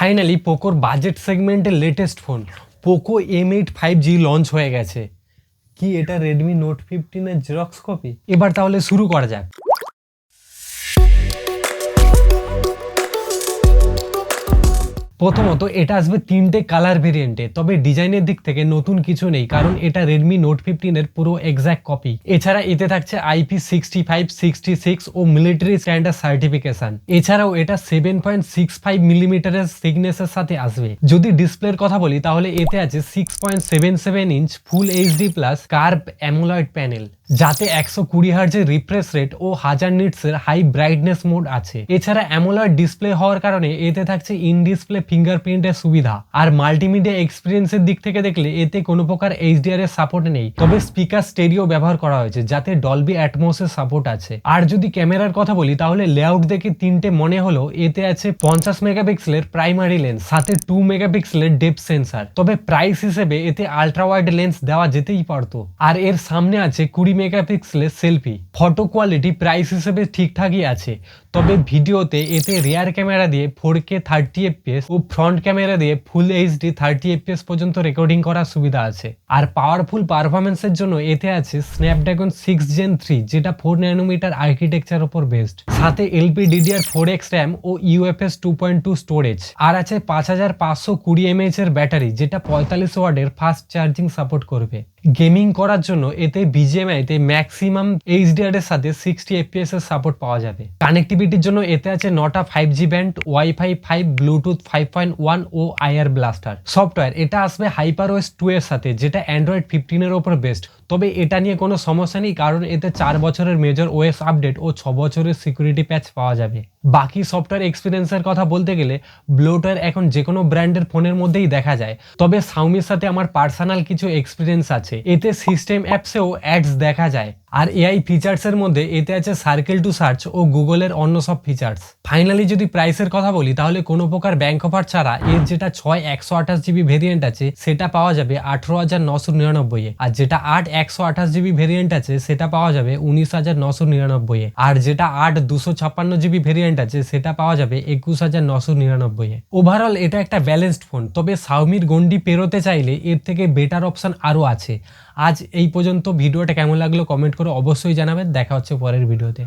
Finally পোকোর budget সেগমেন্টের latest phone Poco M8 5G launch হয়ে গেছে। কি এটা রেডমি নোট 15 এর জেরক্স কপি? এবার তাহলে শুরু করা যাক। প্রথমত এটা আসবে তিনটে কালার ভেরিয়েন্টে, তবে ডিজাইনের দিক থেকে নতুন কিছু নেই, কারণ এটা রেডমি নোট 15 এর পুরো এক্স্যাক্ট কপি। এছাড়া এতে থাকছে IP65, 66 ও মিলিটারি স্ট্যান্ডার্ড সার্টিফিকেশন। এছাড়াও এটা 7.65 মিলিমিটারের থিকনেসের সাথে আসবে। যদি ডিসপ্লের কথা বলি তাহলে এতে আছে 6.77 inch full HD plus curve AMOLED panel, যাতে 120 হার্জের রিফ্রেশ রেট ও 1000 নিটসের হাই ব্রাইটনেস মোড আছে। এছাড়া অ্যামোলয়েড ডিসপ্লে হওয়ার কারণে এতে থাকছে ইন ডিসপ্লে ফিঙ্গারপ্রিন্টের সুবিধা। আর মাল্টিমিডিয়া এক্সপিরিয়েন্সের দিক থেকে দেখলে এতে কোনো প্রকার HDR এর সাপোর্ট নেই, তবে স্পিকার স্টেরিও ব্যবহার করা হয়েছে, যাতে ডলবি অ্যাটমসের সাপোর্ট আছে। আর যদি ক্যামেরার কথা বলি তাহলে লেআউট দেখে তিনটে মনে হলো এতে আছে 50 মেগাপিক্সেলের প্রাইমারি লেন্স, সাথে 2 মেগাপিক্সেলের ডেপথ সেন্সার। তবে প্রাইস হিসেবে এতে আলট্রা ওয়াইড লেন্স দেওয়া যেতেই পারতো। আর এর সামনে আছে 20 মেগাপিক্সেলের সেলফি। ফটো কোয়ালিটি প্রাইস হিসেবে ঠিকঠাকই আছে, তবে ভিডিওতে এতে রিয়ার ক্যামেরা দিয়ে 4K 30 fps ও ফ্রন্ট ক্যামেরা দিয়ে ফুল HD 30 fps পর্যন্ত রেকর্ডিং করার সুবিধা আছে। আর পাওয়ারফুল পারফরমেন্সের জন্য এতে আছে স্ন্যাপড্রাগন 6 Gen 3, যেটা 4 ন্যানোমিটার আর্কিটেকচার উপর বেসড, সাথে LPDDR4X র্যাম ও UFS 2.2 স্টোরেজ। আর আছে 5520 mAh এর ব্যাটারি, যেটা 45 ওয়াটের ফাস্ট চার্জিং সাপোর্ট করবে। গেমিং করার জন্য এতে BGMI তে ম্যাক্সিমাম HDR এর সাথে 60 fps এর সাপোর্ট পাওয়া যাবে। কানেক্টিভিটির জন্য এতে আছে 9টা 5G ব্যান্ড, ওয়াইফাই 5, ব্লুটুথ 5.1 ও IR ব্লাস্টার। সফটওয়্যার এটা আসবে HyperOS 2 এর সাথে, যেটা অ্যান্ড্রয়েড 15 এর উপর বেসড। তবে এটা নিয়ে কোনো সমস্যা নেই, কারণ এতে 4 বছরের মেজর OS আপডেট ও 6 বছরের সিকিউরিটি প্যাচ পাওয়া যাবে। বাকি সফটওয়্যার এক্সপিরিয়েন্সের কথা বলতে গেলে ব্লোটওয়্যার এখন যে কোনো ব্র্যান্ডের ফোনের মধ্যেই দেখা যায়, তবে শাওমির সাথে আমার পার্সোনাল কিছু এক্সপিরিয়েন্স আছে। এতে সিস্টেম অ্যাপসেও অ্যাডস দেখা যায়। আর AI ফিচার্সের মধ্যে এতে আছে সার্কেল টু সার্চ ও গুগলের অন্য সব ফিচার্স। ফাইনালি যদি প্রাইসের কথা বলি তাহলে কোনো প্রকার ব্যাংক অফার ছাড়া এর যেটা 6/128GB ভেরিয়েন্ট আছে সেটা পাওয়া যাবে 18,999 এ, আর যেটা 8/128GB ভেরিয়েন্ট আছে সেটা পাওয়া যাবে 19,999 এ, আর যেটা 8/256GB ভেরিয়েন্ট আছে সেটা পাওয়া যাবে 21,999 এ। ওভারঅল এটা একটা ব্যালেন্সড ফোন, তবে শাওমির গন্ডি পেরোতে চাইলে এর থেকে বেটার অপশন আরও আছে। আজ এই পর্যন্ত। ভিডিওটা কেমন লাগলো কমেন্ট করে অবশ্যই জানাবেন। দেখা হচ্ছে পরের ভিডিওতে।